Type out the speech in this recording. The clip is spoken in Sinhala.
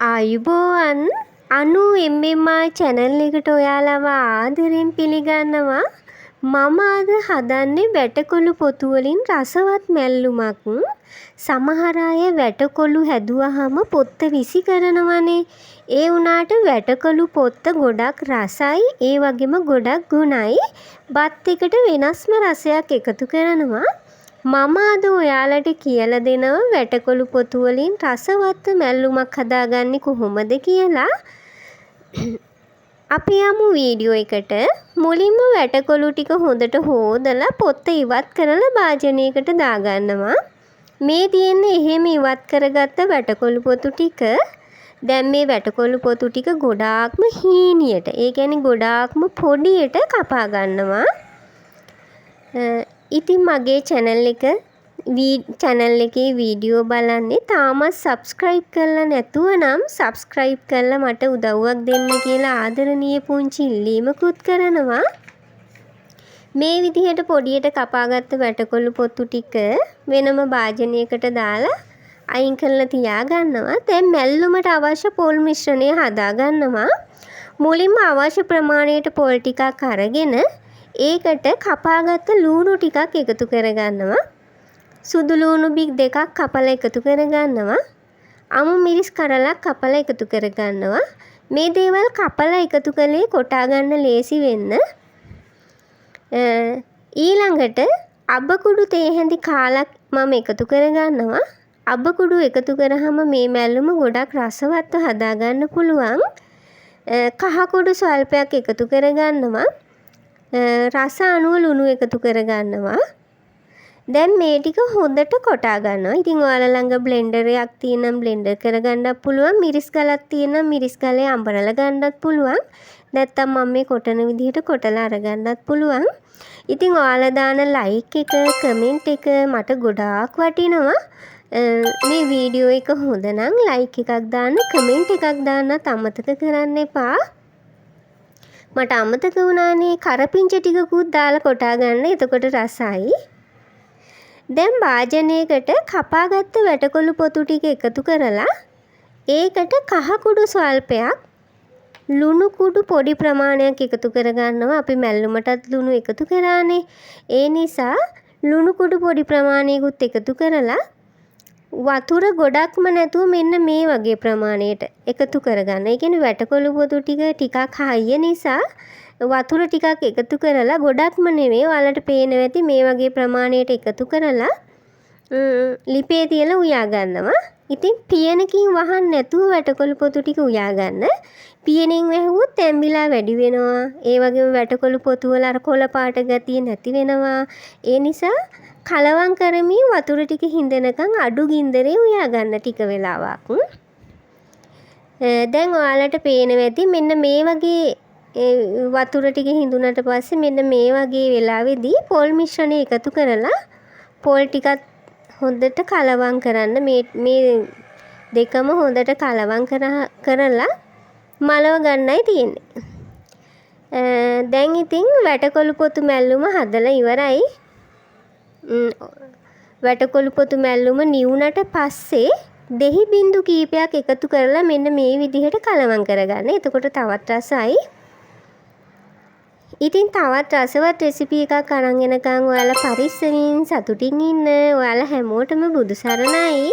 ආයුබෝවන් MMR channel එකට ඔයාලව ආදරෙන් පිළිගන්නවා. මම අද හදන්නේ වැටකොළු පොතු වලින් රසවත් මැල්ලුමක්. සමහර අය වැටකොළු හැදුවහම පොත්ත විසි කරනවනේ. ඒ වුණාට වැටකොළු පොත්ත ගොඩක් රසයි, ඒ වගේම ගොඩක් ගුණයි. බත් එකට වෙනස්ම රසයක් එකතු කරනවා. මම අද ඔයාලට කියලා දෙනවා වැටකොළු පොතු වලින් රසවත් මැල්ලුමක් හදාගන්නේ කොහොමද කියලා. අපි යමු වීඩියෝ එකට. මුලින්ම වැටකොළු ටික හොඳට හොදලා පොත්ත ඉවත් කරලා භාජනයකට දාගන්නවා. මේ තියෙන්නේ එහෙම ඉවත් කරගත්ත වැටකොළු පොතු ටික. දැන් මේ වැටකොළු පොතු ටික ගොඩාක්ම හීනියට, ඒ කියන්නේ ගොඩාක්ම පොඩියට කපා ගන්නවා. ඉතින් මගේ channel එකේ වීඩියෝ බලන්නේ තාමත් subscribe කරලා නැතුව නම් subscribe කරලා මට උදව්වක් දෙන්න කියලා ආදරණීය පුංචි ඉල්ලීමකුත් කරනවා. මේ විදිහට පොඩියට කපාගත්ත වැටකොළු පොතු ටික වෙනම භාජනයකට දාලා අයින් කරලා තියාගන්නවා. දැන් මැල්ලුමට අවශ්‍ය පොල් මිශ්‍රණය හදාගන්නවා. මුලින්ම අවශ්‍ය ප්‍රමාණයට පොල් ටිකක් අරගෙන ඒකට කපාගත්ත ලූණු ටිකක් එකතු කරගන්නවා. සුදු ලූණු බික් දෙකක් කපලා එකතු කරගන්නවා. අමු මිරිස් කරලක් කපලා එකතු කරගන්නවා. මේ දේවල් කපලා එකතු කළේ කොටා ගන්න ලේසි වෙන්න. ඊළඟට අබ්බකුඩු තේ හැඳි කාලක් මම එකතු කරගන්නවා. අබ්බකුඩු එකතු කරාම මේ මැල්ලුම ගොඩක් රසවත්ව හදාගන්න පුළුවන්. කහ කුඩු ස්වල්පයක් එකතු කරගන්නවා. රස අණුව ලුණු එකතු කරගන්නවා. දැන් මේ ටික හොඳට කොටා ගන්නවා. ඉතින් ඔයාලා ළඟ බ්ලෙන්ඩර් එකක් තියෙනම් බ්ලෙන්ඩර් කරගන්නත් පුළුවන්. මිරිස් ගලක් තියෙනම් මිරිස් ගලේ අඹරලා ගන්නත් පුළුවන්. නැත්තම් මම මේ කොටන විදිහට කොටලා අරගන්නත් පුළුවන්. ඉතින් ඔයාලා දාන ලයික් එක, කමෙන්ට් එක මට ගොඩාක් වටිනවා. මේ වීඩියෝ එක හොඳ නම් ලයික් එකක් දාන්න, කමෙන්ට් එකක් දාන්නත් අමතක කරන්න එපා. මට අමතක වුණානේ කරපිංච ටිකකුත් දාලා කොටා ගන්න. එතකොට රසයි. දැන් භාජනයකට කපාගත්ත වැටකොළු පොතු ටික එකතු කරලා ඒකට කහ කුඩු ස්වල්පයක්, ලුණු කුඩු පොඩි ප්‍රමාණයක් එකතු කරගන්නවා. අපි මැල්ලුමටත් ලුණු එකතු කරානේ. ඒ නිසා ලුණු කුඩු පොඩි ප්‍රමාණයකුත් එකතු කරලා වතුර ගොඩක්ම නැතුව මෙන්න මේ වගේ ප්‍රමාණයට එකතු කරගන්න. ඒ කියන්නේ වැටකොළු පොතු ටිකක් හයිය නිසා වතුර ටිකක් එකතු කරලා ගොඩක්ම නෙමෙයි, ඔයාලට පේනවා ඇති මේ වගේ ප්‍රමාණයට එකතු කරලා ලිපේ තියලා උයා ගන්නවා. ඉතින් පියනකින් වහන්න නැතුව වැටකොළු පොතු ටික උයා ගන්න. පියනෙන් වැහුවොත් තැඹිලා වැඩි වෙනවා. ඒ වගේම වැටකොළු පොතු වල අර කොළ පාට ගතිය නැති වෙනවා. ඒ නිසා කලවම් කරමින් වතුර ටික හිඳනකම් අඩු ගින්දරේ උයා ගන්න ටික වෙලාවක්. දැන් ඔයාලට පේනවා ඇති මෙන්න මේ වගේ වතුර ටික හිඳුනට පස්සේ මෙන්න මේ වගේ වෙලාවේදී පොල් මිශ්‍රණය එකතු කරලා පොල් ටිකත් හොඳට කලවම් කරන්න. මේ දෙකම හොඳට කලවම් කරලා මලව ගන්නයි තියෙන්නේ. දැන් ඉතින් වැටකොළු පොතු මැල්ලුම හදලා ඉවරයි. වැටකොළු පොතු මැල්ලුම නිවුනට පස්සේ දෙහි බින්දු කීපයක් එකතු කරලා මෙන්න මේ විදිහට කලවම් කරගන්න. එතකොට තවත් රසයි. ඉතින් තවත් රසවත් රෙසිපි එකක් අරන් එනකන් ඔයාලා පරිස්සමින් සතුටින් ඉන්න. ඔයාලා හැමෝටම බුදු සරණයි.